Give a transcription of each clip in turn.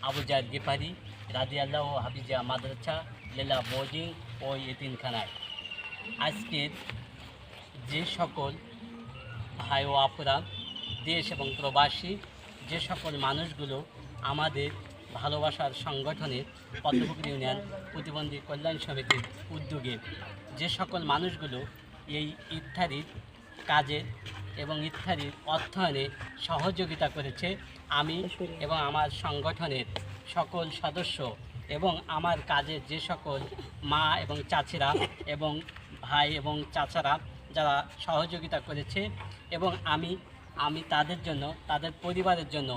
আবু জায়েদ গিফারি রাদিয়াল্লাহু হাফিজা মাদ্রাসা লেলা বোর্ডিং ও এতিমখানায়। আজকের যে সকল ভাই ও আপুরা দেশ এবং প্রবাসী যে সকল মানুষগুলো আমাদের ভালোবাসার সংগঠনের পদ্মপুকুর ইউনিয়ন প্রতিবন্ধী কল্যাণ সমিতির উদ্যোগে যে সকল মানুষগুলো এই ইফতারির কাজে এবং ইফতারির অর্থায়নে সহযোগিতা করেছে, আমি এবং আমার সংগঠনের সকল সদস্য এবং আমার কাজের যে সকল মা এবং চাচিরা এবং ভাই এবং চাচারা যারা সহযোগিতা করেছে, এবং আমি তাদের জন্য, তাদের পরিবারের জন্য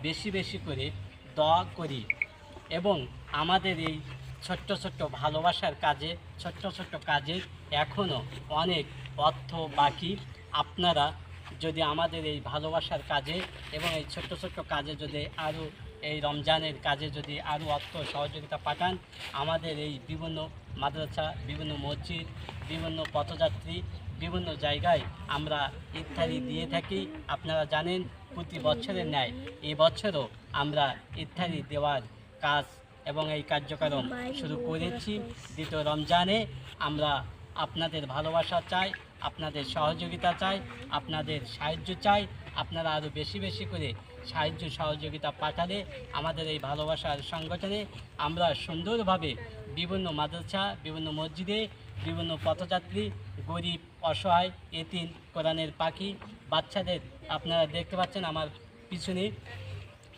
বেশি বেশি করে দোয়া করি। এবং আমাদের এই ছোট্ট ছোট্ট ভালোবাসার কাজে, ছোট্ট ছোট্ট কাজে এখনও অনেক অর্থ বাকি। আপনারা যদি আমাদের এই ভালোবাসার কাজে এবং এই ছোট্ট ছোট্ট কাজে যদি আরও এই রমজানের কাজে যদি আরও অর্থ সহযোগিতা পাঠান, আমাদের এই বিভিন্ন মাদ্রাসা, বিভিন্ন মসজিদ, বিভিন্ন পথযাত্রী, বিভিন্ন জায়গায় আমরা ইফতারি দিয়ে থাকি। আপনারা জানেন প্রতি বছরের ন্যায় এই বছরও আমরা ইফতারি দেওয়ার কাজ এবং এই কার্যক্রম শুরু করেছি। দ্বিতীয় রমজানে আমরা আপনাদের ভালোবাসা চাই, আপনাদের সহযোগিতা চাই, আপনাদের সাহায্য চাই। আপনারা আরও বেশি বেশি করে সাহায্য সহযোগিতা পাঠালে আমাদের এই ভালোবাসার সংগঠনে আমরা সুন্দরভাবে বিভিন্ন মাদ্রাসা, বিভিন্ন মসজিদে, বিভিন্ন পথযাত্রী, গরিব, অসহায়, এতিম, কোরআনের পাখি বাচ্চাদের আপনারা দেখতে পাচ্ছেন আমার পিছনে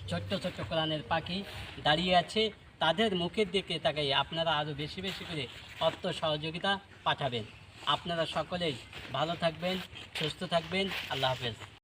ছোট্ট ছোট্ট কোরআনের পাখি দাঁড়িয়ে আছে, তাদের মুখের দিকে তাকাই আপনারা আরও বেশি বেশি করে অর্থ সহযোগিতা পাঠাবেন। আপনারা সকলেই ভালো থাকবেন, সুস্থ থাকবেন। আল্লাহ হাফেজ।